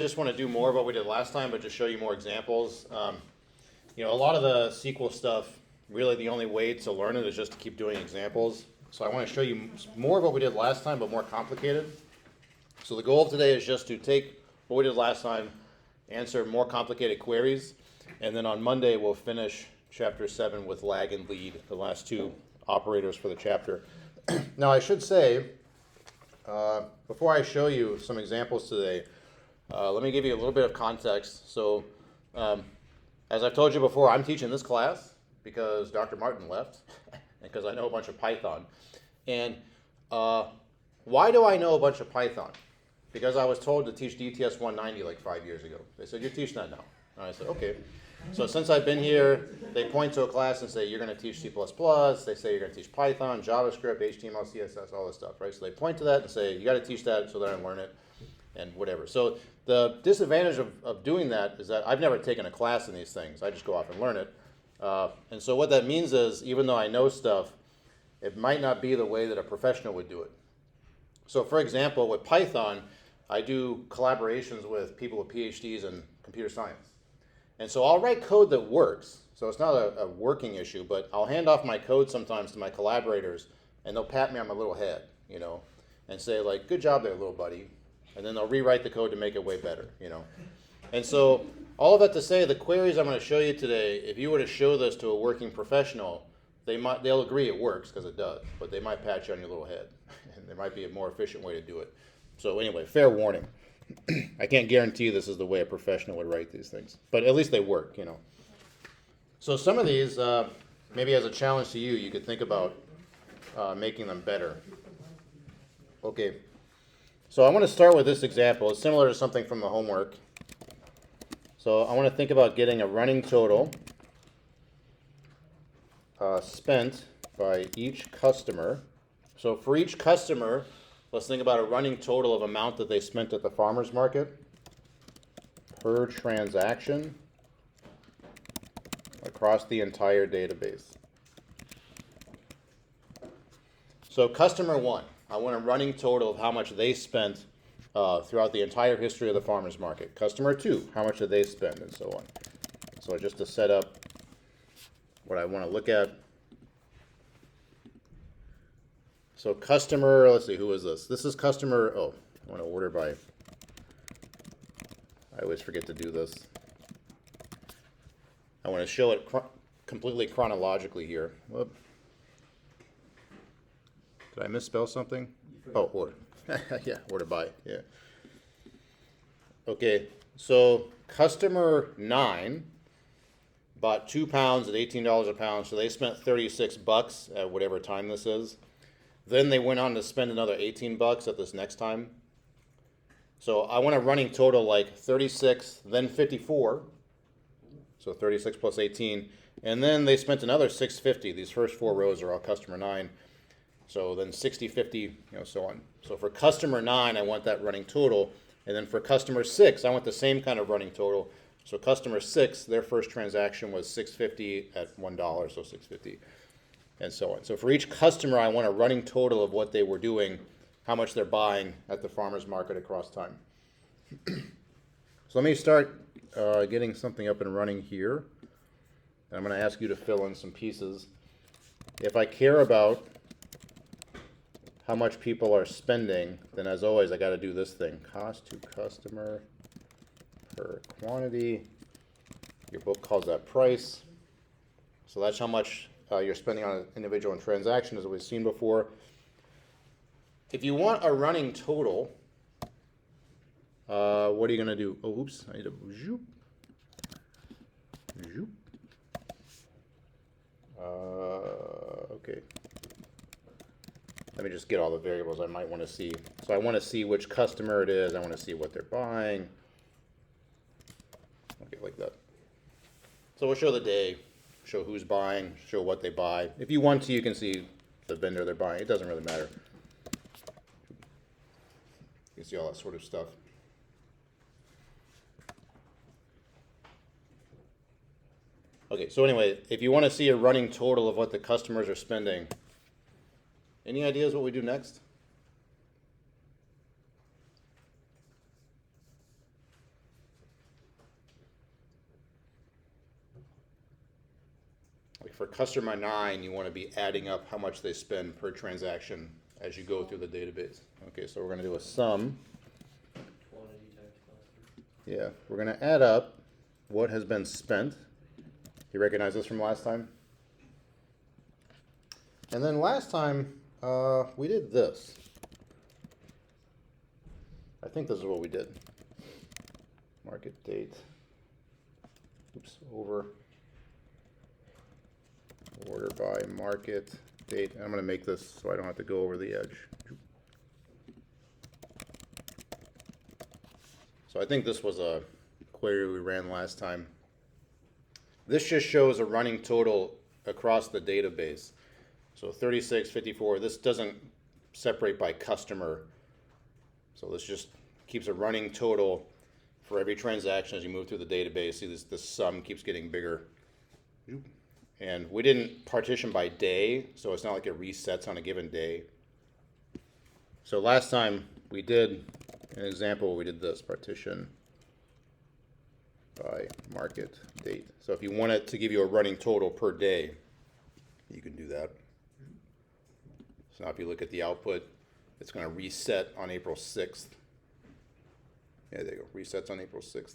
just want to do more of what we did last time, but just show you more examples. A lot of the SQL stuff, really the only way to learn it is just to keep doing examples. So I want to show you more of what we did last time, but more complicated. So the goal of today is just to take what we did last time, answer more complicated queries, and then on Monday we'll finish chapter 7 with lag and lead, the last two operators for the chapter. Now I should say, before I show you some examples today, let me give you a little bit of context. So, as I've told you before, I'm teaching this class because Dr. Martin left, and because I know a bunch of Python. And why do I know a bunch of Python? Because I was told to teach DTS 190 like 5 years ago. They said, you're teaching that now. And I said, okay. So since I've been here, they point to a class and say, you're going to teach C++. They say you're going to teach Python, JavaScript, HTML, CSS, all this stuff, right? So they point to that and say, you got to teach that so that I learn it and whatever. So the disadvantage of doing that is that I've never taken a class in these things. I just go off and learn it. And so what that means is, even though I know stuff, it might not be the way that a professional would do it. So for example, with Python, I do collaborations with people with PhDs in computer science. And so I'll write code that works. So it's not a working issue, but I'll hand off my code sometimes to my collaborators, and they'll pat me on my little head, and say like, good job there, little buddy. And then they'll rewrite the code to make it way better, And so all of that to say, the queries I'm going to show you today, if you were to show this to a working professional, they'll agree it works because it does, but they might pat you on your little head, and there might be a more efficient way to do it. So anyway, fair warning. I can't guarantee this is the way a professional would write these things, but at least they work, So some of these, maybe as a challenge to you, you could think about making them better. Okay, so I want to start with this example. It's similar to something from the homework. So I want to think about getting a running total spent by each customer. So for each customer, let's think about a running total of amount that they spent at the farmer's market per transaction across the entire database. So customer 1, I want a running total of how much they spent throughout the entire history of the farmer's market. Customer 2, how much did they spend, and so on. So just to set up what I want to look at. So customer, let's see, who is this? This is customer, I want to order by, I always forget to do this. I want to show it completely chronologically here. Whoop. Did I misspell something? Oh, order. Yeah, order by, yeah. Okay, so customer 9 bought 2 pounds at $18 a pound, so they spent 36 bucks at whatever time this is. Then they went on to spend another 18 bucks at this next time. So I want a running total like 36, then 54. So 36 plus 18. And then they spent another 650. These first 4 rows are all customer 9. So then 60, 50, so on. So for customer 9, I want that running total. And then for customer 6, I want the same kind of running total. So customer 6, their first transaction was 650 at $1, so 650. And so on. So for each customer, I want a running total of what they were doing, how much they're buying at the farmer's market across time. So let me start getting something up and running here. And I'm going to ask you to fill in some pieces. If I care about how much people are spending, then as always, I got to do this thing. Cost to customer per quantity. Your book calls that price. So that's how much you're spending on an individual transaction, as we've seen before. If you want a running total, what are you going to do? Oh, oops, I need to zoop. Zoop. Okay. Let me just get all the variables I might want to see. So I want to see which customer it is. I want to see what they're buying. Okay, like that. So we'll show the day. Show who's buying, show what they buy. If you want to, you can see the vendor they're buying. It doesn't really matter. You can see all that sort of stuff. Okay, so anyway, if you want to see a running total of what the customers are spending, any ideas what we do next? for customer 9, you want to be adding up how much they spend per transaction as you go through the database. Okay, so we're going to do a sum. Quantity times cluster. Yeah, we're going to add up what has been spent. You recognize this from last time? And then last time, we did this. I think this is what we did. Market date. Oops, over. Order by market date. I'm going to make this so I don't have to go over the edge. So I think this was a query we ran last time. This just shows a running total across the database. So 36, 54, this doesn't separate by customer. So this just keeps a running total for every transaction as you move through the database. See this sum keeps getting bigger. And we didn't partition by day, so it's not like it resets on a given day. So last time we did an example, we did this, partition by market date. So if you want it to give you a running total per day, you can do that. So now if you look at the output, it's going to reset on April 6th. Yeah, there you go, resets on April 6th.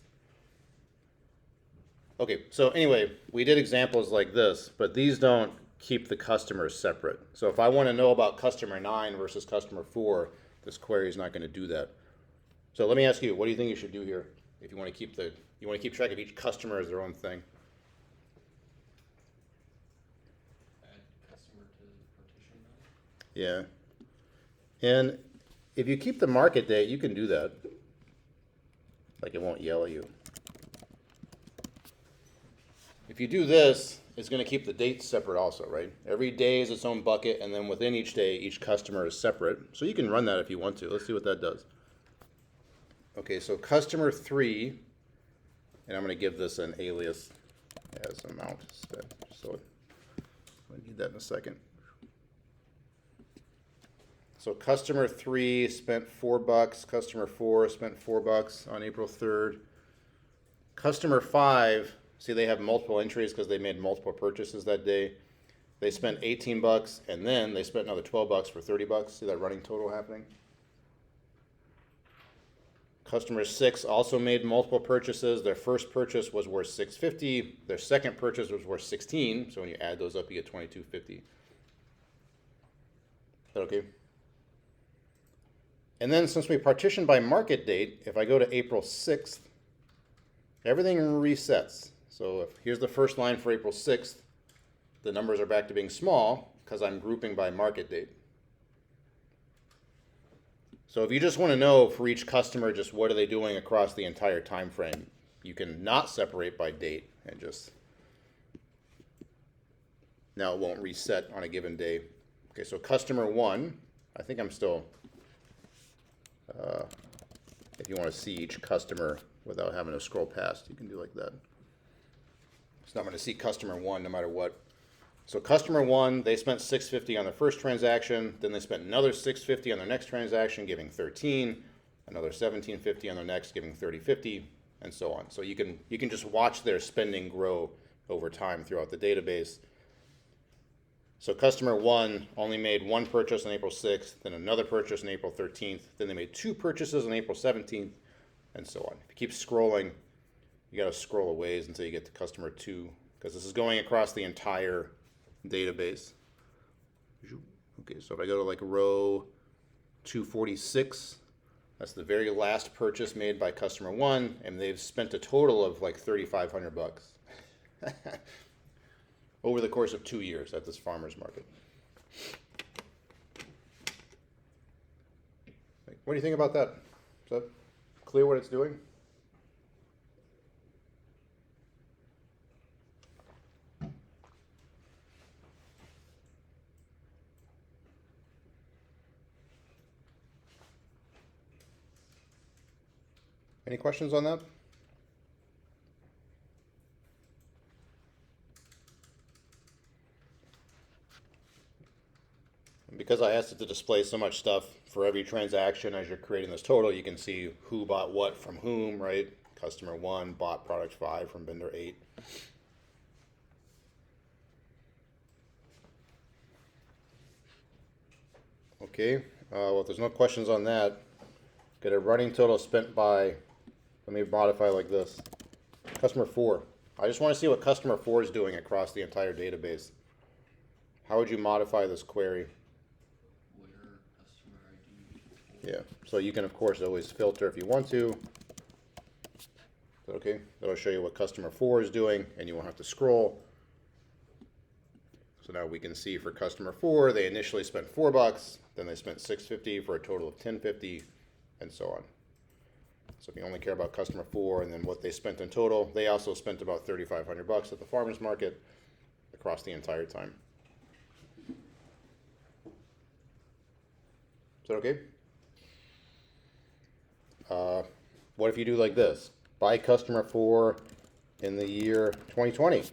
Okay, so anyway, we did examples like this, but these don't keep the customers separate. So if I want to know about customer 9 versus customer 4, this query is not going to do that. So let me ask you, what do you think you should do here if you want to keep track of each customer as their own thing? Add customer to partition now. Yeah. And if you keep the market date, you can do that. Like it won't yell at you. If you do this, it's going to keep the dates separate also, right? Every day is its own bucket, and then within each day, each customer is separate. So you can run that if you want to. Let's see what that does. Okay, so customer 3, and I'm going to give this an alias as amount spent. So I need that in a second. So customer 3 spent $4. Customer 4 spent $4 on April 3rd. Customer 5, see they have multiple entries because they made multiple purchases that day. They spent $18 and then they spent another $12 for $30. See that running total happening? Customer 6 also made multiple purchases. Their first purchase was worth $6.50. Their second purchase was worth $16. So when you add those up, you get $22.50. Is that okay? And then since we partitioned by market date, if I go to April 6th, everything resets. So here's the first line for April 6th. The numbers are back to being small because I'm grouping by market date. So if you just want to know for each customer just what are they doing across the entire time frame, you can not separate by date and just, now it won't reset on a given day. Okay, so customer 1, I think I'm still, if you want to see each customer without having to scroll past, you can do like that. So I'm going to see customer 1 no matter what. So customer 1, they spent $6.50 on their first transaction, then they spent another $6.50 on their next transaction, giving $13, another $17.50 on their next, giving $30.50, and so on. So you can just watch their spending grow over time throughout the database. So customer 1 only made one purchase on April 6th, then another purchase on April 13th, then they made 2 purchases on April 17th, and so on. If you keep scrolling, you got to scroll a ways until you get to customer 2, because this is going across the entire database. Okay, so if I go to like row 246, that's the very last purchase made by customer 1, and they've spent a total of like $3,500 over the course of 2 years at this farmer's market. What do you think about that? Is that clear what it's doing? Any questions on that? And because I asked it to display so much stuff for every transaction as you're creating this total, you can see who bought what from whom, right? Customer 1 bought product 5 from vendor 8. Okay, well, if there's no questions on that, get a running total spent by, let me modify like this. Customer 4. I just want to see what customer 4 is doing across the entire database. How would you modify this query? Where customer ID. Yeah, so you can of course always filter if you want to. Okay, that'll show you what customer 4 is doing, and you won't have to scroll. So now we can see for customer 4, they initially spent $4, then they spent $6.50 for a total of $10.50, and so on. So if you only care about customer 4 and then what they spent in total, they also spent about $3,500 at the farmer's market across the entire time. Is that okay? What if you do like this? Buy customer 4 in the year 2020.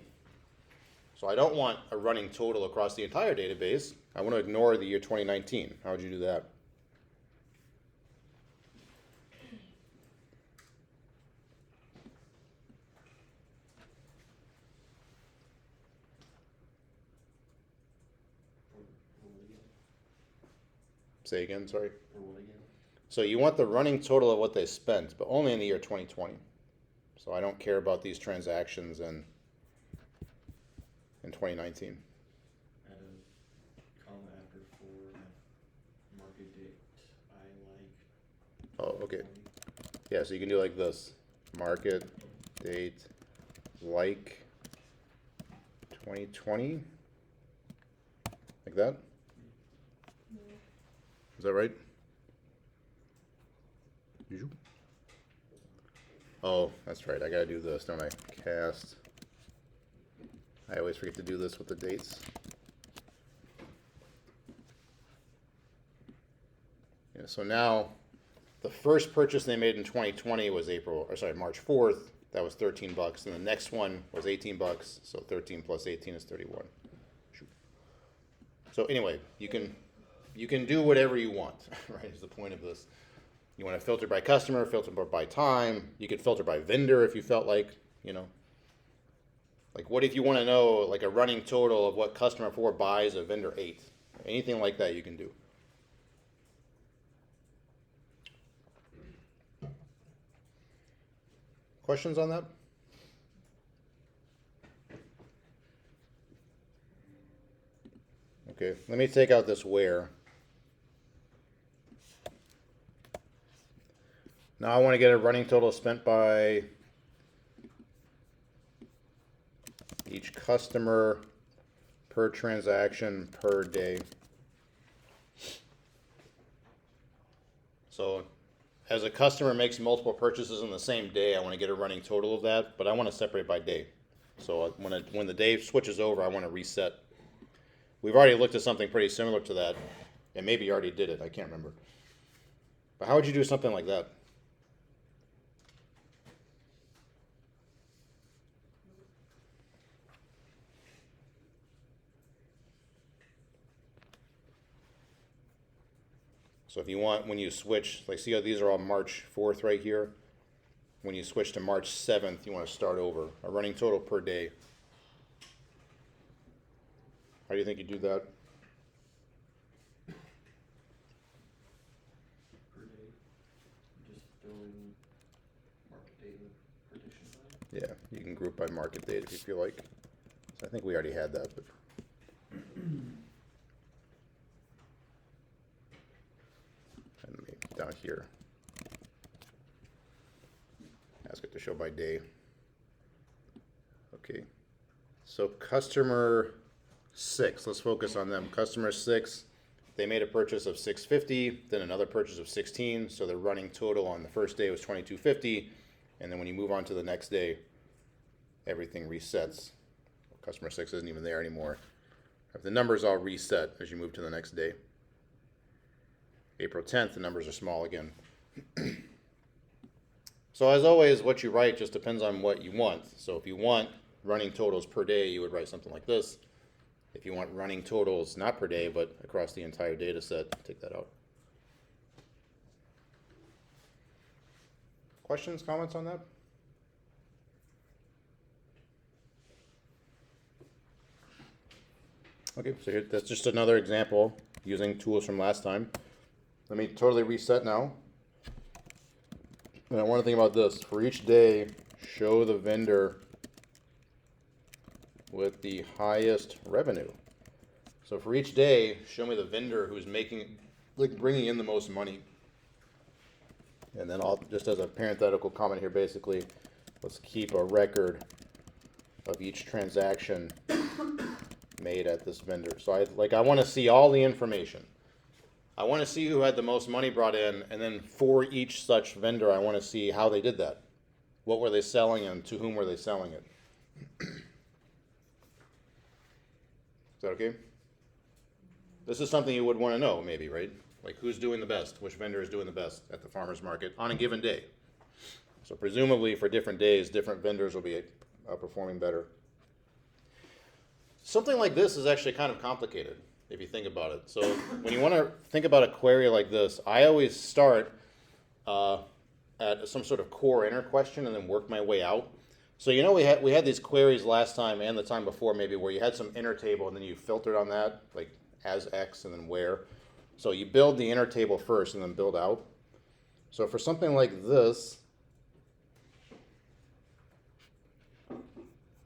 So I don't want a running total across the entire database. I want to ignore the year 2019. How would you do that? Say again, sorry. Or what again? So you want the running total of what they spent, but only in the year 2020. So I don't care about these transactions in 2019. Add a comma after for market date. I like. Oh, okay. Yeah, so you can do like this. Market date like 2020. Like that? Is that right? Oh, that's right. I gotta do this, don't I? Cast. I always forget to do this with the dates. Yeah, so now the first purchase they made in 2020 was March 4th. That was $13, and the next one was $18. So 13 plus 18 is 31. Shoot. So anyway, you can do whatever you want, right? Is the point of this. You want to filter by customer, filter by time. You could filter by vendor if you felt like, you know. Like what if you want to know like a running total of what customer 4 buys of vendor 8? Anything like that you can do. Questions on that? Okay, let me take out this where. Now I want to get a running total spent by each customer per transaction per day. So as a customer makes multiple purchases in the same day, I want to get a running total of that, but I want to separate by day. So when the day switches over, I want to reset. We've already looked at something pretty similar to that, and maybe you already did it, I can't remember. But how would you do something like that? So if you want, when you switch, like see how these are all March 4th right here? When you switch to March 7th, you want to start over. A running total per day. How do you think you do that? Per day. Just throw in market date and prediction time. Yeah, you can group by market date if you feel like. So I think we already had that, but. And maybe down here. Ask it to show by day. Okay. So customer 6, let's focus on them. Customer 6, they made a purchase of $6.50, then another purchase of $16, so their running total on the first day was $22.50, and then when you move on to the next day, everything resets. Customer 6 isn't even there anymore. The numbers all reset as you move to the next day. April 10th, the numbers are small again. So as always, what you write just depends on what you want. So if you want running totals per day, you would write something like this. If you want running totals, not per day, but across the entire data set, take that out. Questions, comments on that? Okay, so here, that's just another example using tools from last time. Let me totally reset now. And I want to think about this. For each day, show the vendor with the highest revenue. So for each day, show me the vendor who's making, like bringing in the most money. And then I'll, just as a parenthetical comment here, basically, let's keep a record of each transaction made at this vendor. So I want to see all the information. I want to see who had the most money brought in, and then for each such vendor, I want to see how they did that. What were they selling and to whom were they selling it? Is that okay? This is something you would want to know, maybe, right? Like who's doing the best, which vendor is doing the best at the farmer's market on a given day. So presumably for different days, different vendors will be performing better. Something like this is actually kind of complicated if you think about it. So when you want to think about a query like this, I always start at some sort of core inner question and then work my way out. So you know we had these queries last time and the time before maybe where you had some inner table and then you filtered on that, like as X and then where. So you build the inner table first and then build out. So for something like this,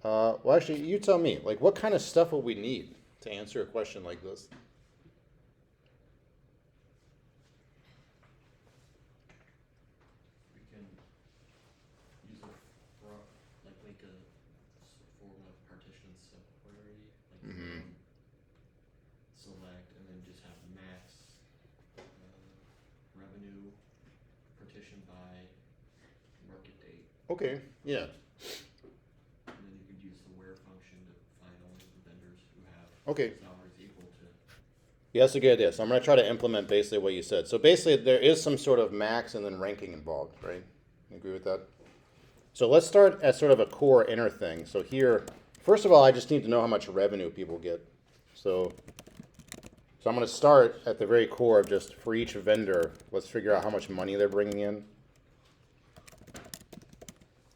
well actually you tell me, like what kind of stuff will we need to answer a question like this? We can use make a form of partition subquery, like select, and then just have max revenue partitioned by market date. Okay, yeah. And then you could use the where function to find only the vendors who have Okay. salaries equal to. Yeah, that's a good idea. So I'm going to try to implement basically what you said. So basically there is some sort of max and then ranking involved, right? You agree with that? So let's start at sort of a core inner thing. So here, first of all, I just need to know how much revenue people get. So I'm going to start at the very core of just for each vendor, let's figure out how much money they're bringing in.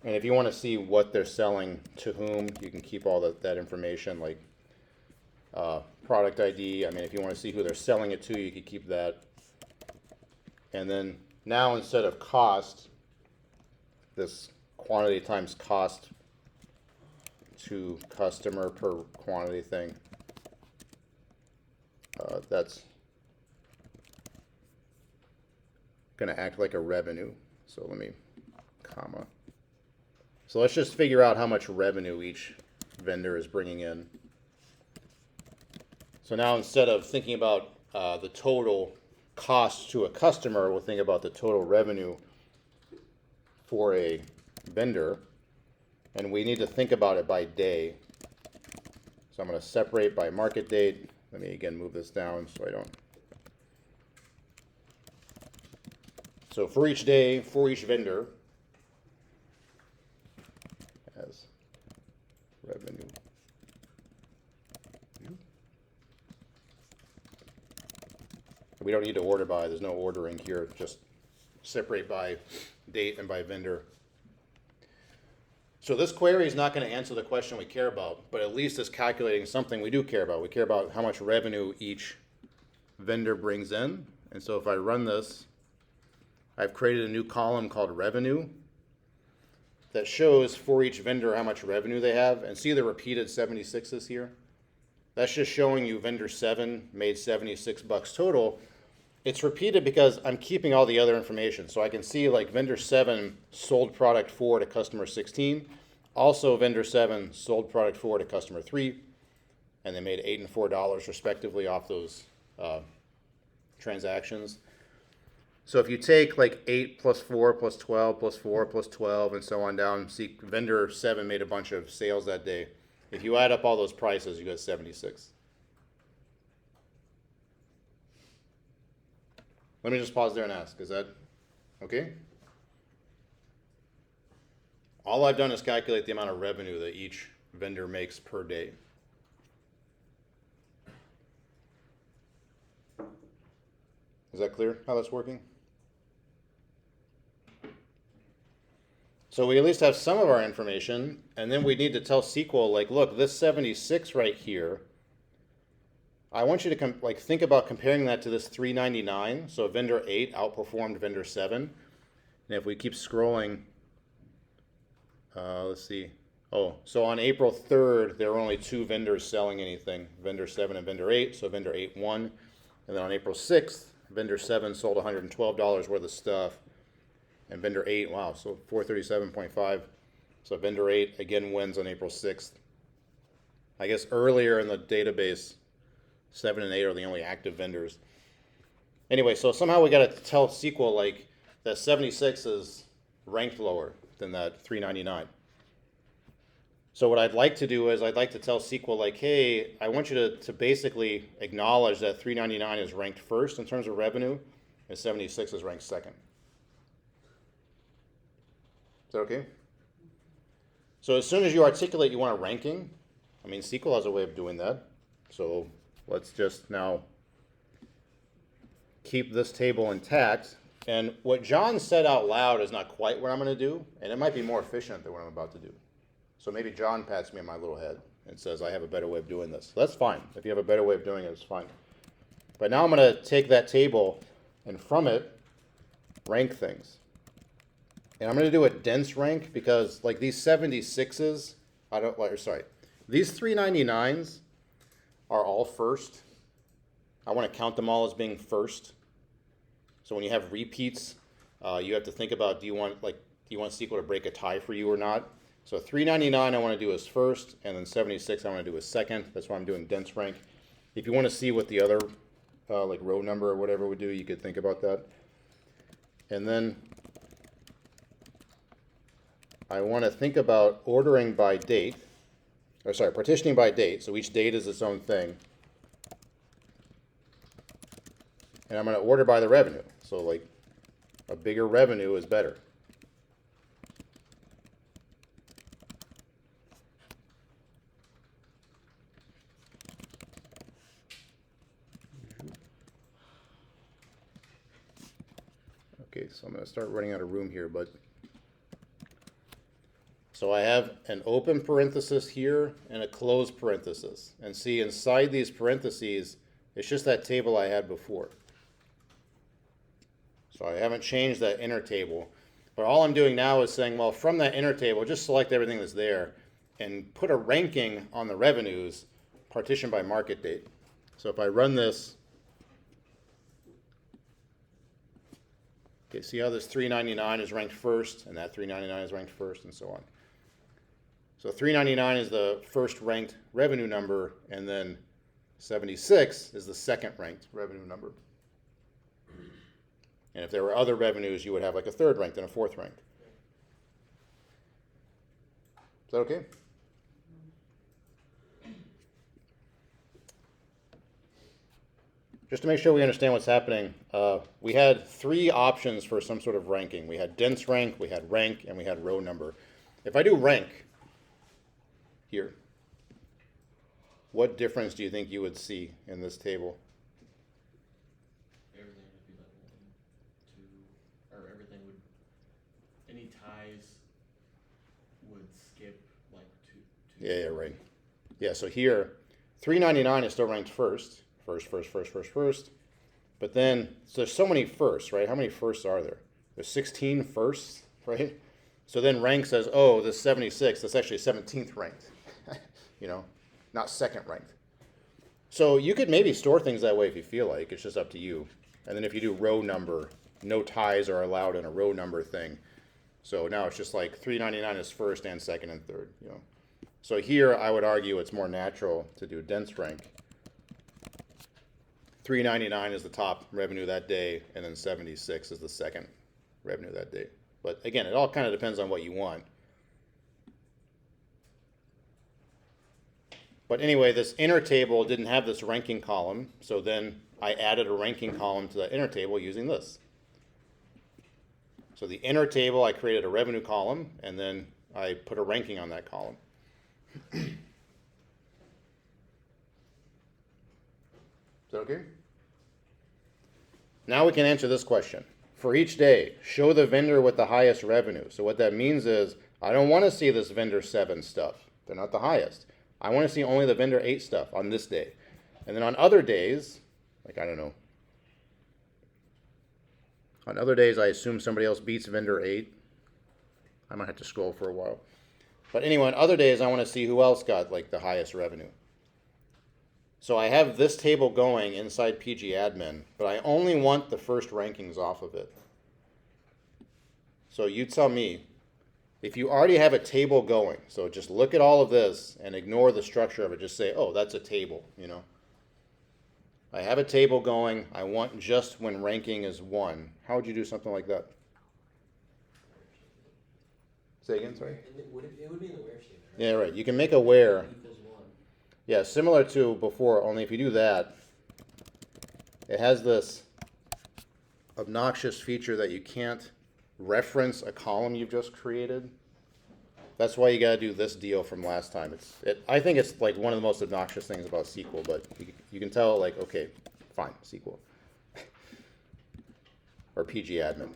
And if you want to see what they're selling to whom, you can keep all that information, like product ID. I mean, if you want to see who they're selling it to, you could keep that. And then now instead of cost, this quantity times cost to customer per quantity thing, that's going to act like a revenue. So let me, comma. So let's just figure out how much revenue each vendor is bringing in. So now instead of thinking about the total cost to a customer, we'll think about the total revenue for a vendor. And we need to think about it by day. So I'm going to separate by market date. Let me again move this down so I don't. So for each day, for each vendor, as revenue. We don't need to order by, there's no ordering here, just separate by date and by vendor. So this query is not going to answer the question we care about, but at least it's calculating something we do care about. We care about how much revenue each vendor brings in. And so if I run this, I've created a new column called revenue that shows for each vendor how much revenue they have. And see the repeated 76s here? That's just showing you vendor 7 made $76 total. It's repeated because I'm keeping all the other information. So I can see like vendor 7 sold product 4 to customer 16. Also vendor 7 sold product 4 to customer 3. And they made $8 and $4 respectively off those transactions. So if you take like 8 plus 4 plus 12 plus 4 plus 12 and so on down, see vendor 7 made a bunch of sales that day. If you add up all those prices, you get 76. Let me just pause there and ask, is that okay? All I've done is calculate the amount of revenue that each vendor makes per day. Is that clear how that's working? So we at least have some of our information, and then we need to tell SQL, like, look, this 76 right here I want you to think about comparing that to this 399. So vendor 8 outperformed vendor 7. And if we keep scrolling, let's see. Oh, so on April 3rd, there were only 2 vendors selling anything, vendor 7 and vendor 8. So vendor 8 won. And then on April 6th, vendor 7 sold $112 worth of stuff. And vendor 8, wow, so 437.5. So vendor 8 again wins on April 6th. I guess earlier in the database, 7 and 8 are the only active vendors. Anyway, so somehow we got to tell SQL like that 76 is ranked lower than that 399. So what I'd like to do is I'd like to tell SQL like, hey, I want you to basically acknowledge that 399 is ranked first in terms of revenue and 76 is ranked second. Is that okay? So as soon as you articulate you want a ranking, I mean, SQL has a way of doing that. So let's just now keep this table intact. And what John said out loud is not quite what I'm going to do, and it might be more efficient than what I'm about to do. So maybe John pats me on my little head and says, I have a better way of doing this. That's fine. If you have a better way of doing it, it's fine. But now I'm going to take that table and from it, rank things. And I'm going to do a dense rank because like these 76s, these 399s are all first. I want to count them all as being first. So when you have repeats, you have to think about do you want SQL to break a tie for you or not? So 399 I want to do as first, and then 76 I want to do as second. That's why I'm doing dense rank. If you want to see what the other like row number or whatever would do, you could think about that. And then I want to think about ordering by date, partitioning by date. So each date is its own thing. And I'm going to order by the revenue. So like a bigger revenue is better. Okay, so I'm going to start running out of room here, but so I have an open parenthesis here and a closed parenthesis. And see, inside these parentheses, it's just that table I had before. So I haven't changed that inner table. But all I'm doing now is saying, well, from that inner table, just select everything that's there and put a ranking on the revenues partitioned by market date. So if I run this, okay, see how this 399 is ranked first and that 399 is ranked first and so on. So 399 is the first ranked revenue number, and then 76 is the second ranked revenue number. And if there were other revenues, you would have like a third ranked and a fourth ranked. Is that okay? Just to make sure we understand what's happening, we had 3 options for some sort of ranking. We had dense rank, we had rank, and we had row number. If I do rank here, what difference do you think you would see in this table? Everything would be like 1, 2, or everything would, any ties would skip like 2. Yeah, right. Yeah, so here, 399 is still ranked first. First. But then, so there's so many firsts, right? How many firsts are there? There's 16 firsts, right? So then rank says, oh, this 76, that's actually 17th ranked. Not second ranked. So you could maybe store things that way if you feel like. It's just up to you. And then if you do row number, no ties are allowed in a row number thing. So now it's just like 399 is first and second and third. So here I would argue it's more natural to do dense rank. 399 is the top revenue that day, and then 76 is the second revenue that day. But again, it all kind of depends on what you want. But anyway, this inner table didn't have this ranking column, so then I added a ranking column to the inner table using this. So the inner table, I created a revenue column, and then I put a ranking on that column. Is that okay? Now we can answer this question. For each day, show the vendor with the highest revenue. So what that means is, I don't want to see this vendor 7 stuff. They're not the highest. I want to see only the vendor 8 stuff on this day. And then on other days, like I don't know, on other days I assume somebody else beats vendor 8. I might have to scroll for a while. But anyway, on other days I want to see who else got like the highest revenue. So I have this table going inside PG admin, but I only want the first rankings off of it. So you tell me, if you already have a table going, so just look at all of this and ignore the structure of it, just say, oh, that's a table, you know. I have a table going, I want just when ranking is 1. How would you do something like that? Say again, sorry? It would be in the where statement, right? Yeah, right. You can make a where. Equals 1. Yeah, similar to before, only if you do that, it has this obnoxious feature that you can't reference a column you've just created. That's why you got to do this deal from last time. I think it's like one of the most obnoxious things about SQL, but you can tell like, okay, fine, SQL. Or PG admin.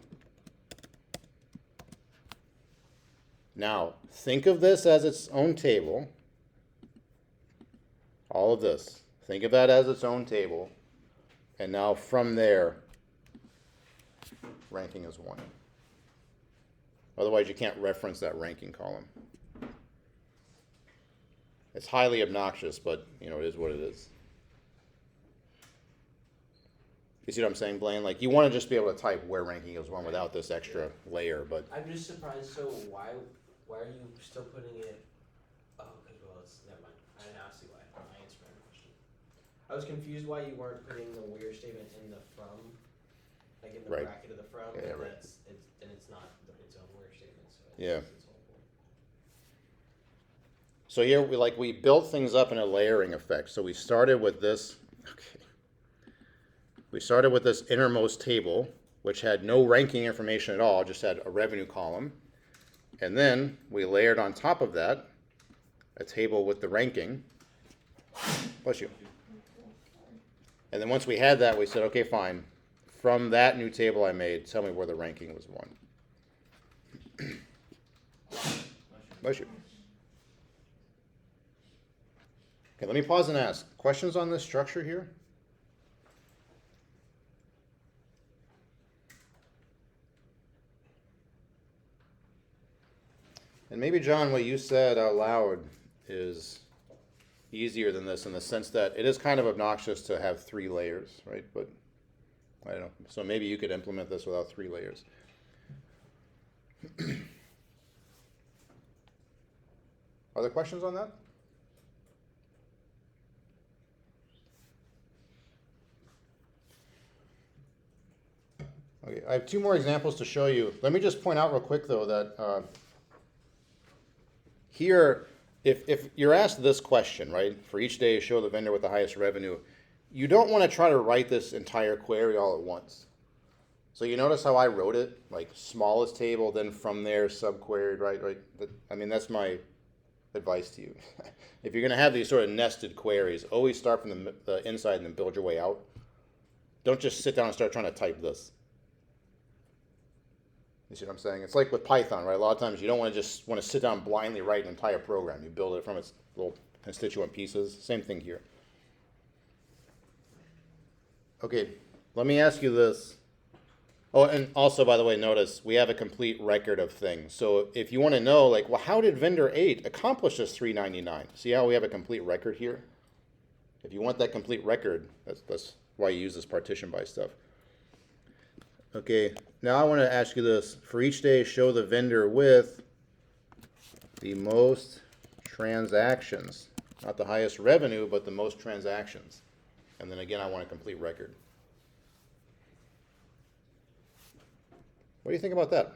Now, think of this as its own table. All of this. Think of that as its own table. And now from there, ranking is 1. Otherwise, you can't reference that ranking column. It's highly obnoxious, but you know, it is what it is. You see what I'm saying, Blaine? Like, you want to just be able to type where ranking is 1 without this extra layer, but I'm just surprised. So why are you still putting it? Oh, because never mind. I didn't ask you why. I answered my question. I was confused why you weren't putting the where statement in the from, like in the Right. bracket of the from. Yeah, and right. It's not its own where statement. So Yeah. it's its own point. so here we built things up in a layering effect. So we started with this. Okay. We started with this innermost table, which had no ranking information at all, just had a revenue column. And then we layered on top of that a table with the ranking. Bless you. And then once we had that, we said, okay, fine. From that new table I made, tell me where the ranking was 1. Bless you. Okay, let me pause and ask. Questions on this structure here? And maybe, John, what you said out loud is easier than this in the sense that it is kind of obnoxious to have 3 layers, right? But I don't know. So maybe you could implement this without 3 layers. Other questions on that? Okay, I have 2 more examples to show you. Let me just point out real quick, though, that here, if you're asked this question, right, for each day show the vendor with the highest revenue, you don't want to try to write this entire query all at once. So you notice how I wrote it, like smallest table, then from there subqueried, right? I mean, that's my advice to you. If you're going to have these sort of nested queries, always start from the inside and then build your way out. Don't just sit down and start trying to type this. You see what I'm saying? It's like with Python, right? A lot of times you don't want to just sit down and blindly write an entire program. You build it from its little constituent pieces. Same thing here. Okay, let me ask you this. Oh, and also, by the way, notice we have a complete record of things. So if you want to know, like, well, how did vendor 8 accomplish this 399? See how we have a complete record here? If you want that complete record, that's why you use this partition by stuff. Okay, now I want to ask you this. For each day, show the vendor with the most transactions. Not the highest revenue, but the most transactions. And then again, I want a complete record. What do you think about that?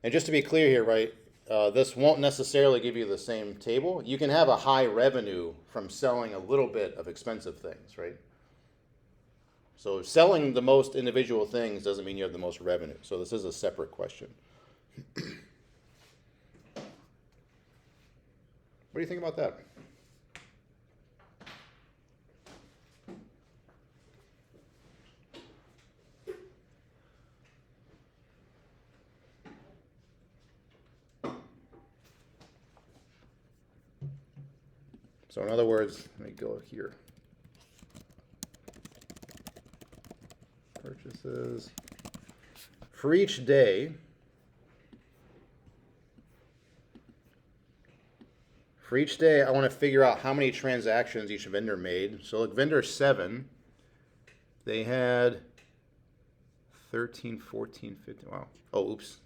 And just to be clear here, right, this won't necessarily give you the same table. You can have a high revenue from selling a little bit of expensive things, right? So selling the most individual things doesn't mean you have the most revenue. So this is a separate question. What do you think about that? So in other words, let me go here. Purchases. For each day, I want to figure out how many transactions each vendor made. So like vendor 7, they had 13, 14, 15. Wow. Oh, oops.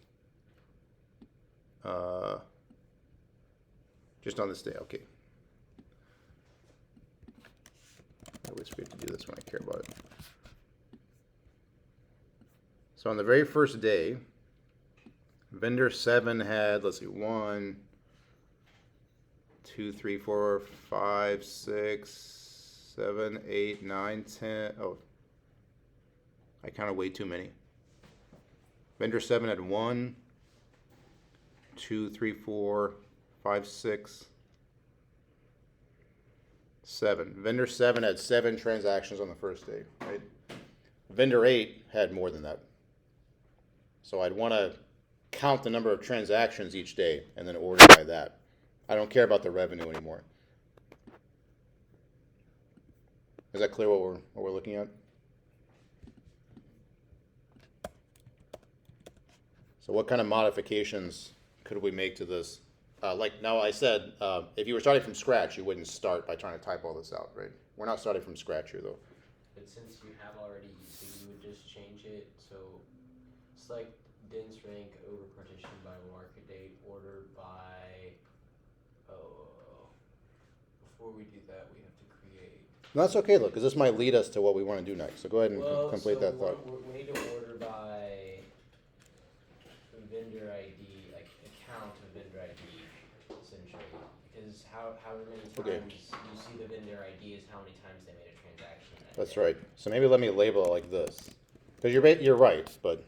Just on this day. Okay. I always forget to do this when I care about it. So on the very first day, vendor 7 had, let's see, 1, 2, 3, 4, 5, 6, 7, 8, 9, 10. Oh, I counted way too many. Vendor 7 had 1, 2, 3, 4, 5, 6, 7. Vendor 7 had 7 transactions on the first day, right? Vendor 8 had more than that. So I'd want to count the number of transactions each day and then order by that. I don't care about the revenue anymore. Is that clear what we're looking at? So what kind of modifications could we make to this? Like now I said, if you were starting from scratch, you wouldn't start by trying to type all this out, right? We're not starting from scratch here, though. But since you have already, so you would just change it, so it's like dense rank over partition by market date, order by, before we do that, we have to create. No, that's okay, though, because this might lead us to what we want to do next. So go ahead and complete that thought. We need to order by vendor ID, like account of vendor ID, essentially. Because however many times you see the vendor ID is how many times they made a transaction. That's right. So maybe let me label it like this. Because you're right, but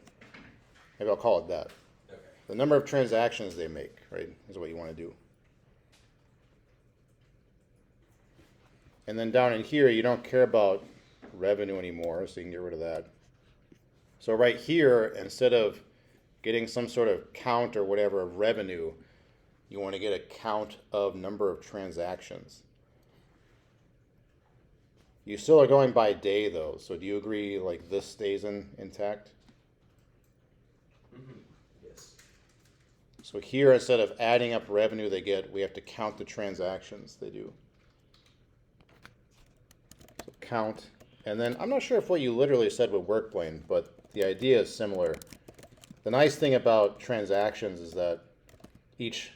maybe I'll call it that. Okay. The number of transactions they make, right, is what you want to do. And then down in here, you don't care about revenue anymore, so you can get rid of that. So right here, instead of getting some sort of count or whatever of revenue, you want to get a count of number of transactions. You still are going by day, though, so do you agree like this stays intact? Mm-hmm. Yes. So here, instead of adding up revenue they get, we have to count the transactions they do. So count, and then I'm not sure if what you literally said would work, Blaine, but the idea is similar. The nice thing about transactions is that each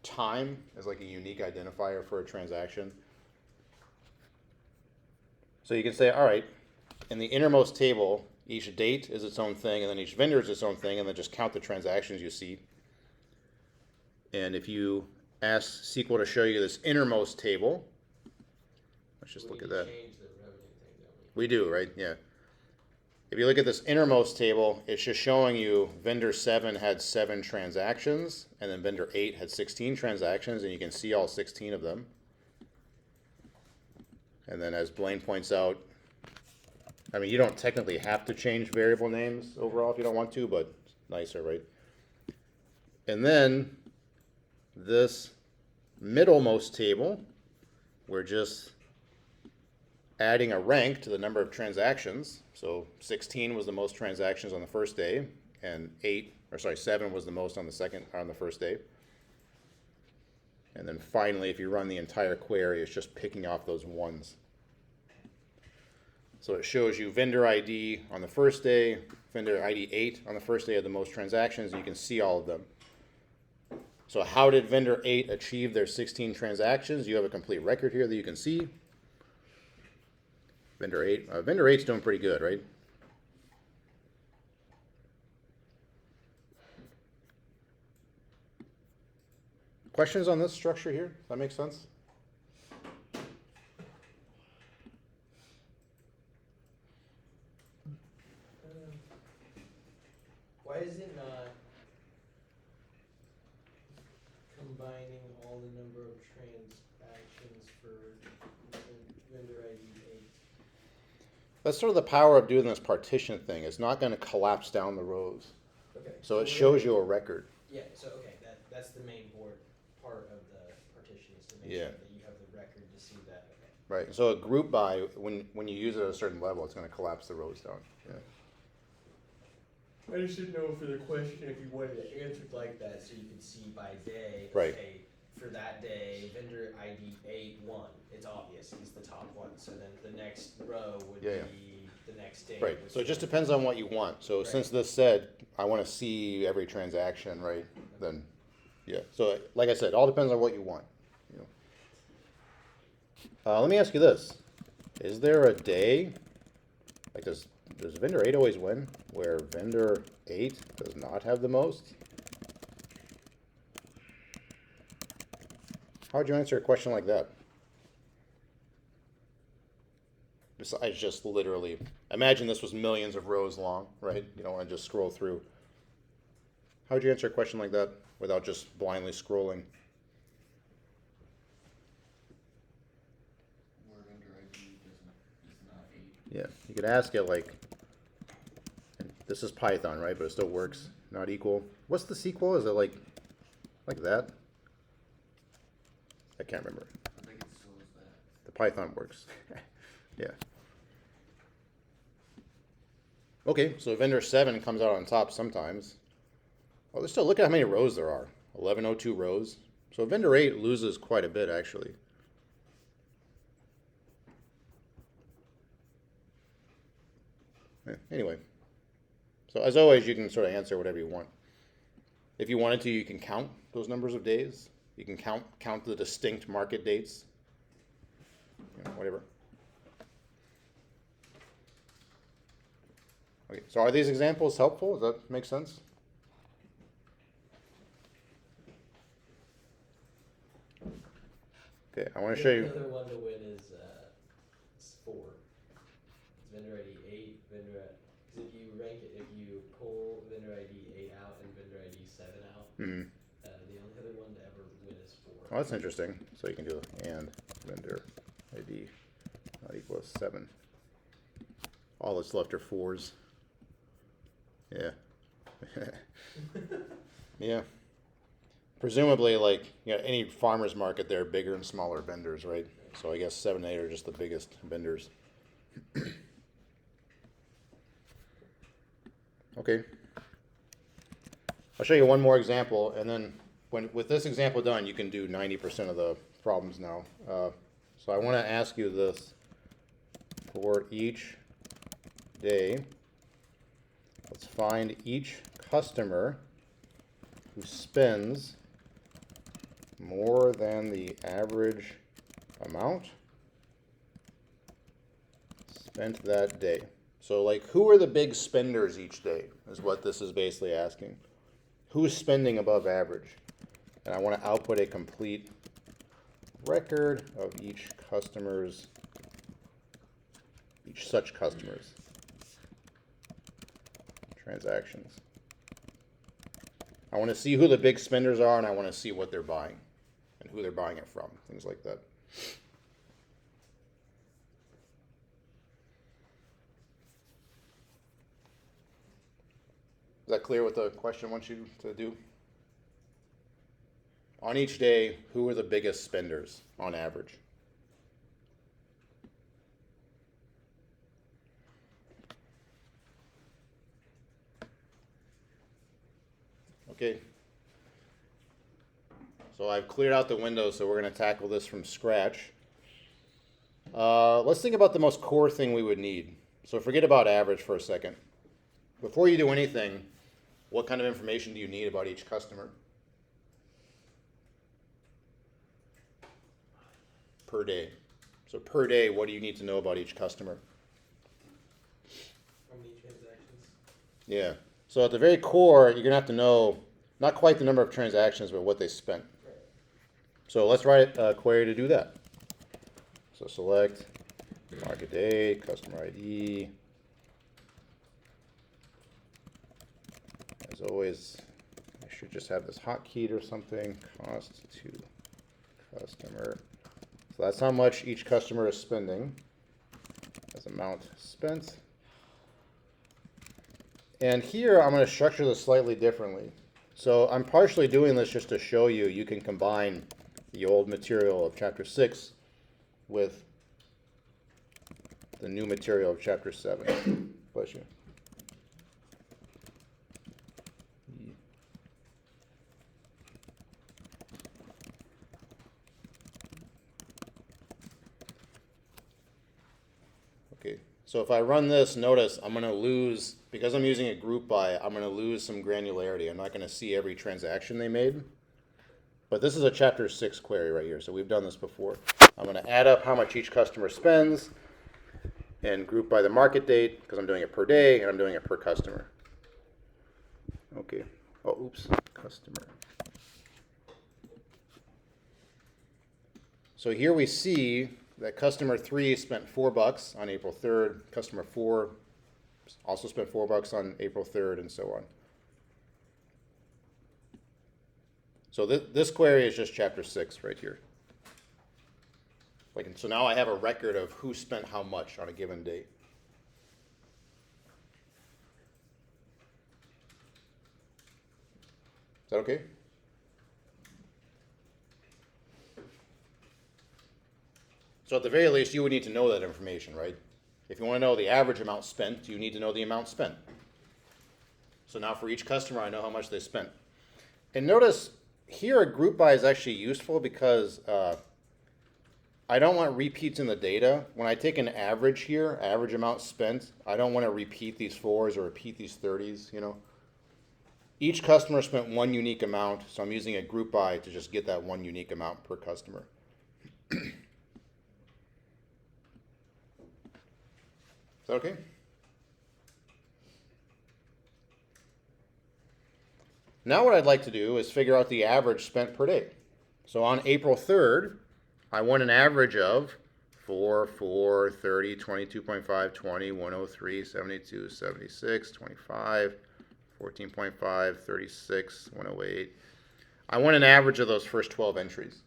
time is like a unique identifier for a transaction. So you can say, all right, in the innermost table, each date is its own thing, and then each vendor is its own thing, and then just count the transactions you see. And if you ask SQL to show you this innermost table, let's just look at that. Change the revenue thing, don't We do, right? Yeah. If you look at this innermost table, it's just showing you vendor 7 had 7 transactions, and then vendor 8 had 16 transactions, and you can see all 16 of them. And then as Blaine points out, I mean, you don't technically have to change variable names overall if you don't want to, but it's nicer, right? And then this middlemost table, we're just adding a rank to the number of transactions. So 16 was the most transactions on the first day, and 7 was the most on the first day. And then finally, if you run the entire query, it's just picking off those ones. So it shows you vendor ID on the first day, vendor ID 8 on the first day of the most transactions, and you can see all of them. So how did vendor 8 achieve their 16 transactions? You have a complete record here that you can see. Vendor 8. Vendor 8's doing pretty good, right? Questions on this structure here? Does that make sense? Why is it not combining all the number of transactions for vendor ID 8? That's sort of the power of doing this partition thing. It's not going to collapse down the rows. Okay. So it shows you a record. Yeah, so okay, that's the main board. part of the partitions to make Yeah. sure that you have the record to see that. Okay. Right. So a group by, when you use it at a certain level, it's going to collapse the rows down. Yeah. I just didn't know for the question if you wanted it answered like that, so you could see by day. Right. Okay, for that day, vendor ID 8-1. It's obvious he's the top one. So then the next row would Yeah, yeah. be the next day. Right. which So it just would- depends on what you want. So Right. since this said, I want to see every transaction, right? Then, yeah. So like I said, it all depends on what you want. You know. Let me ask you this: is there a day, like does vendor 8 always win, where vendor 8 does not have the most? How would you answer a question like that? Besides just literally, imagine this was millions of rows long, right? You don't want to just scroll through. How would you answer a question like that without just blindly scrolling? Where vendor ID is not 8. Yeah, you could ask it like, this is Python, right? But it still works. Not equal. What's the sequel? Is it like that? I can't remember. I think it still is that. The Python works. Yeah. Okay, so vendor 7 comes out on top sometimes. Oh, there's still, look at how many rows there are. 1102 rows. So vendor 8 loses quite a bit, actually. Yeah, anyway. So as always, you can sort of answer whatever you want. If you wanted to, you can count those numbers of days. You can count the distinct market dates. You know, whatever. Okay, so are these examples helpful? Does that make sense? Okay, I want to show you. Another one to win is 4. It's vendor ID 8, vendor. Because if you rank it, if you pull vendor ID 8 out and vendor ID 7 out, Mhm. the only other one to ever win is 4. Oh, that's interesting. So you can do and vendor ID not equals 7. All that's left are 4s. Yeah. Yeah. Presumably, like, you know, any farmer's market, there are bigger and smaller vendors, right? So I guess 7 and 8 are just the biggest vendors. Okay. I'll show you one more example, and then with this example done, you can do 90% of the problems now. So I want to ask you this. For each day, let's find each customer who spends more than the average amount spent that day. So like, who are the big spenders each day is what this is basically asking. Who's spending above average? And I want to output a complete record of each such customers transactions. I want to see who the big spenders are, and I want to see what they're buying and who they're buying it from, things like that. Is that clear what the question wants you to do? On each day, who are the biggest spenders on average? Okay. So I've cleared out the window, so we're going to tackle this from scratch. Let's think about the most core thing we would need. So forget about average for a second. Before you do anything, what kind of information do you need about each customer? Per day. So per day, what do you need to know about each customer? How many transactions? Yeah. So at the very core, you're going to have to know not quite the number of transactions, but what they spent. Right. So let's write a query to do that. So select market date, customer ID. As always, I should just have this hotkeyed or something. Cost to customer. So that's how much each customer is spending as amount spent. And here I'm going to structure this slightly differently. So I'm partially doing this just to show you you can combine the old material of chapter 6 with the new material of chapter 7. Bless you. Okay, so if I run this, notice I'm going to lose, because I'm using a group by, I'm going to lose some granularity. I'm not going to see every transaction they made. But this is a chapter 6 query right here, so we've done this before. I'm going to add up how much each customer spends and group by the market date, because I'm doing it per day and I'm doing it per customer. Okay. Oh, oops. Customer. So here we see that customer 3 spent $4 on April 3rd. Customer 4 also spent $4 on April 3rd, and so on. So this query is just chapter 6 right here. So now I have a record of who spent how much on a given date. Is that okay? So at the very least, you would need to know that information, right? If you want to know the average amount spent, you need to know the amount spent. So now for each customer, I know how much they spent. And notice here a group by is actually useful because I don't want repeats in the data. When I take an average here, average amount spent, I don't want to repeat these 4s or repeat these 30s, you know. Each customer spent one unique amount, so I'm using a group by to just get that one unique amount per customer. Is that okay? Now what I'd like to do is figure out the average spent per day. So on April 3rd, I want an average of 4, 4, 30, 22.5, 20, 103, 72, 76, 25, 14.5, 36, 108. I want an average of those first 12 entries.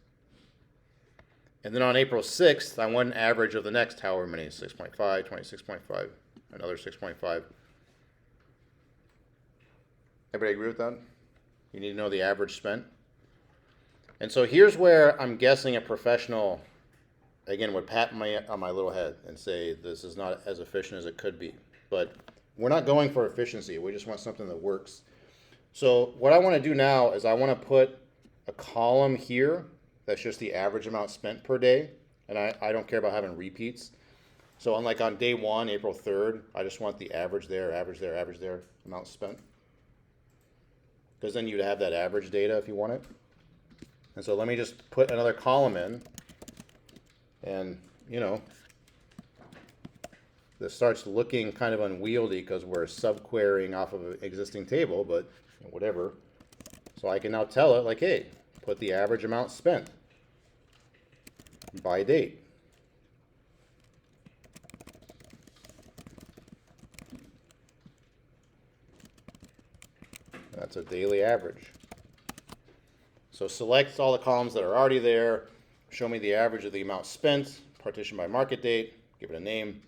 And then on April 6th, I want an average of the next however many, 6.5, 26.5, another 6.5. Everybody agree with that? You need to know the average spent. And so here's where I'm guessing a professional, again, would pat on my little head and say, this is not as efficient as it could be. But we're not going for efficiency. We just want something that works. So what I want to do now is I want to put a column here that's just the average amount spent per day. And I don't care about having repeats. So unlike on day 1, April 3rd, I just want the average there, average there, average there, amount spent. Because then you'd have that average data if you want it. And so let me just put another column in. And, you know, this starts looking kind of unwieldy because we're subquerying off of an existing table, but whatever. So I can now tell it, like, hey, put the average amount spent by date. That's a daily average. So select all the columns that are already there, show me the average of the amount spent, partition by market date, give it a name,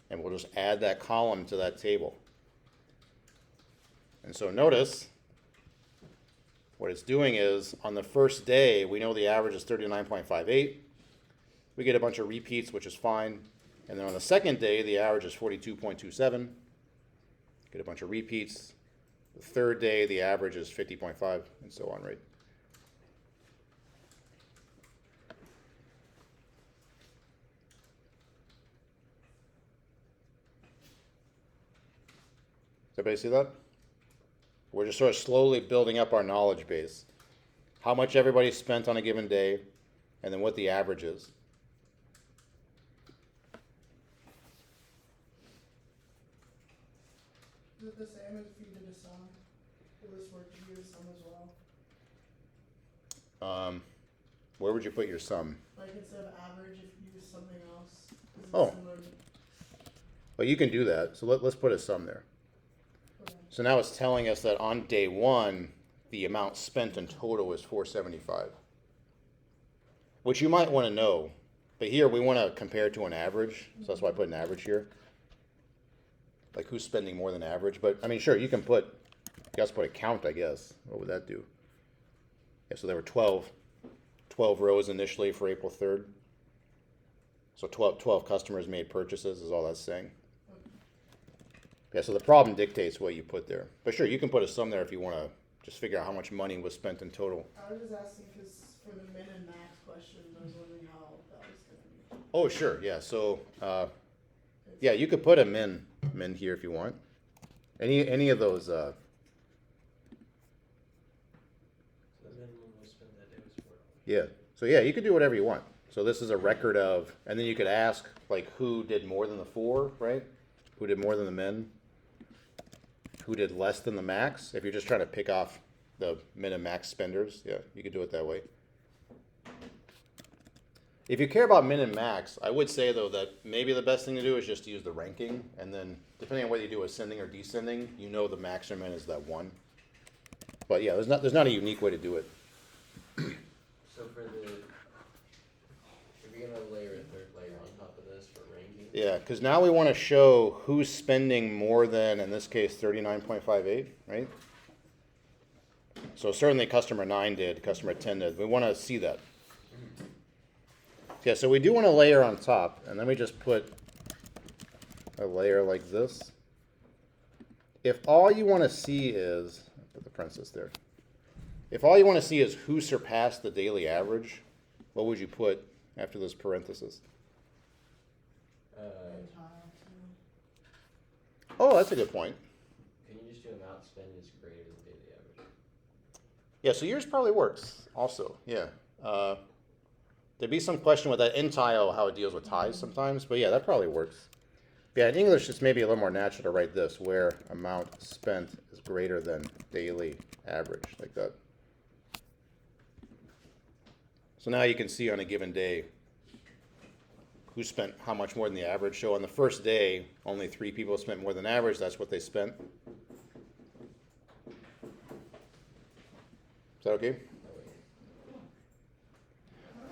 and we'll just add that column to that table. And so notice what it's doing is on the first day, we know the average is 39.58. We get a bunch of repeats, which is fine. And then on the second day, the average is 42.27. Get a bunch of repeats. The third day, the average is 50.5, and so on, right? Does everybody see that? We're just sort of slowly building up our knowledge base. How much everybody spent on a given day, and then what the average is. Is it the same as if you did a sum? Will this work if you do a sum as well? Where would you put your sum? Like instead of average, if you use something else? Is it Oh. similar? Well, you can do that. So let's put a sum there. Okay. So now it's telling us that on day 1, the amount spent in total is 475. Which you might want to know. But here we want to compare to an average. So that's why I put an average here. Like who's spending more than average. But I mean, sure, you can put You also put a count, I guess. What would that do? Yeah, so there were 12 rows initially for April 3rd. So 12 customers made purchases is all that's saying. Yeah, so the problem dictates what you put there. But sure, you can put a sum there if you want to just figure out how much money was spent in total. I was just asking because for the min and max question, I was wondering how that was gonna be. Oh, sure, yeah. So, yeah, you could put a min here if you want. Any of those. So the minimum we spent that day was $4. Yeah. So yeah, you could do whatever you want. So this is a record of, and then you could ask like who did more than the 4, right? Who did more than the min? Who did less than the max? If you're just trying to pick off the min and max spenders, yeah, you could do it that way. If you care about min and max, I would say though that maybe the best thing to do is just to use the ranking, and then depending on whether you do ascending or descending, you know the max or min is that 1. But yeah, there's not a unique way to do it. So for the, if you're gonna layer a third layer on top of this for ranking. Yeah, because now we want to show who's spending more than, in this case, 39.58, right? So certainly customer 9 did, customer 10 did. We want to see that. Yeah, so we do want to layer on top, and then we just put a layer like this. If all you want to see is, put the parenthesis there. If all you want to see is who surpassed the daily average, what would you put after this parenthesis? Oh, that's a good point. Can you just do amount spent is greater than daily average? Yeah, so yours probably works also, yeah. There'd be some question with that in tile how it deals with ties sometimes, but yeah, that probably works. Yeah, in English it's maybe a little more natural to write this, where amount spent is greater than daily average, like that. So now you can see on a given day who spent how much more than the average. So on the first day, only 3 people spent more than average. That's what they spent. Is that okay?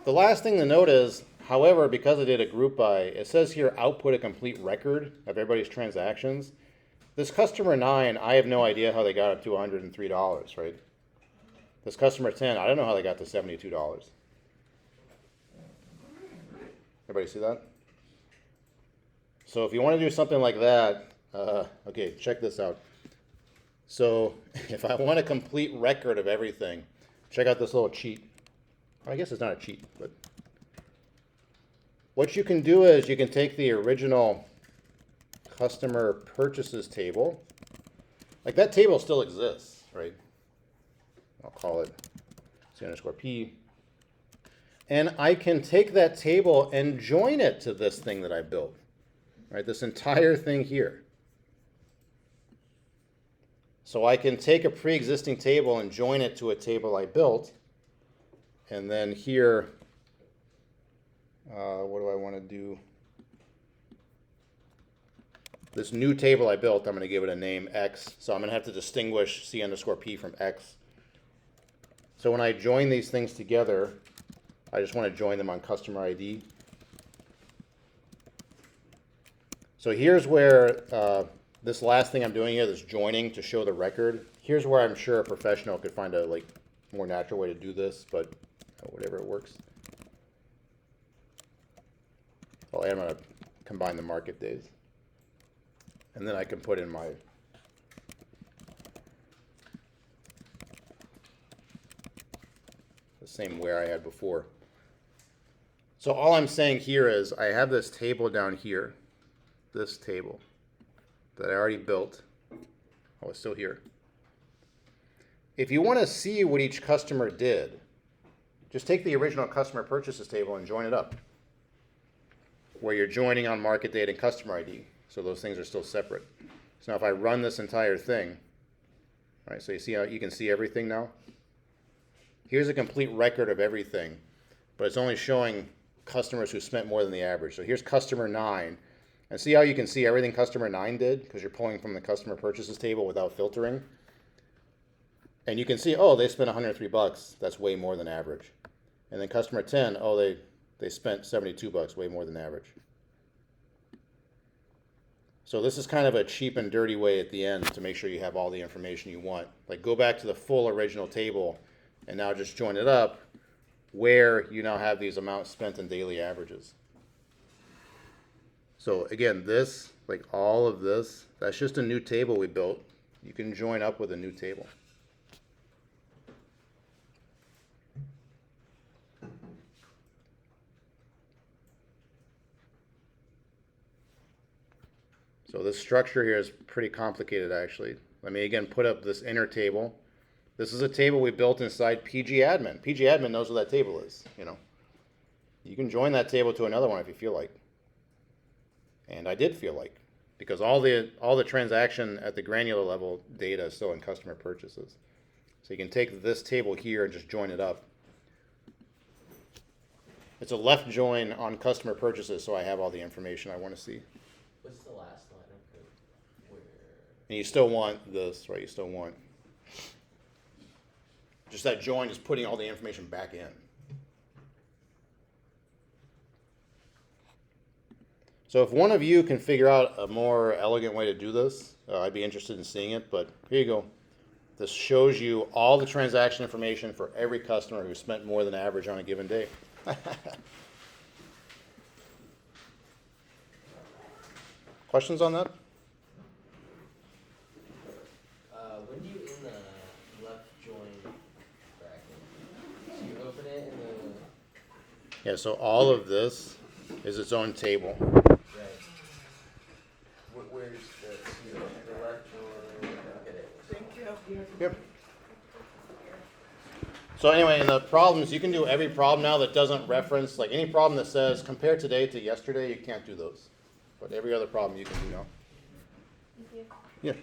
The last thing to note is, however, because I did a group by, it says here output a complete record of everybody's transactions. This customer 9, I have no idea how they got up to $103, right? This customer 10, I don't know how they got to $72. Everybody see that? So if you want to do something like that, okay, check this out. So if I want a complete record of everything, check out this little cheat. I guess it's not a cheat, but what you can do is you can take the original customer purchases table. Like that table still exists, right? I'll call it C_P. And I can take that table and join it to this thing that I built, right? This entire thing here. So I can take a pre-existing table and join it to a table I built. And then here, what do I want to do? This new table I built, I'm going to give it a name X. So I'm going to have to distinguish C_P from X. So when I join these things together, I just want to join them on customer ID. So here's where this last thing I'm doing here, this joining to show the record. Here's where I'm sure a professional could find a more natural way to do this, but whatever it works. I'm going to combine the market days. And then I can put in my the same where I had before. So all I'm saying here is I have this table down here, this table that I already built. Oh, it's still here. If you want to see what each customer did, just take the original customer purchases table and join it up, where you're joining on market date and customer ID. So those things are still separate. So now if I run this entire thing, right, so you see how you can see everything now? Here's a complete record of everything, but it's only showing customers who spent more than the average. So here's customer 9, and see how you can see everything customer 9 did because you're pulling from the customer purchases table without filtering. And you can see, oh, they spent $103. That's way more than average. And then customer 10, oh, they spent $72, way more than average. So this is kind of a cheap and dirty way at the end to make sure you have all the information you want. Like go back to the full original table and now just join it up where you now have these amounts spent in daily averages. So again, this, like all of this, that's just a new table we built. You can join up with a new table. So this structure here is pretty complicated actually. Let me again put up this inner table. This is a table we built inside PG Admin. PG Admin knows what that table is, you know. You can join that table to another one if you feel like. And I did feel like, because all the transaction at the granular level data is still in customer purchases. So you can take this table here and just join it up. It's a left join on customer purchases, so I have all the information I want to see. What's the last line of code? Where? And you still want this, right? You still want just that join is putting all the information back in. So if one of you can figure out a more elegant way to do this, I'd be interested in seeing it, but here you go. This shows you all the transaction information for every customer who spent more than average on a given day. Questions on that? When do you in the left join bracket? So you open it and then. Yeah, so all of this is its own table. Right. Where's the left join? I'll get it. Thank you. Yep. So anyway, in the problems, you can do every problem now that doesn't reference, like any problem that says compare today to yesterday, you can't do those. But every other problem you can do now. Thank you. Yeah.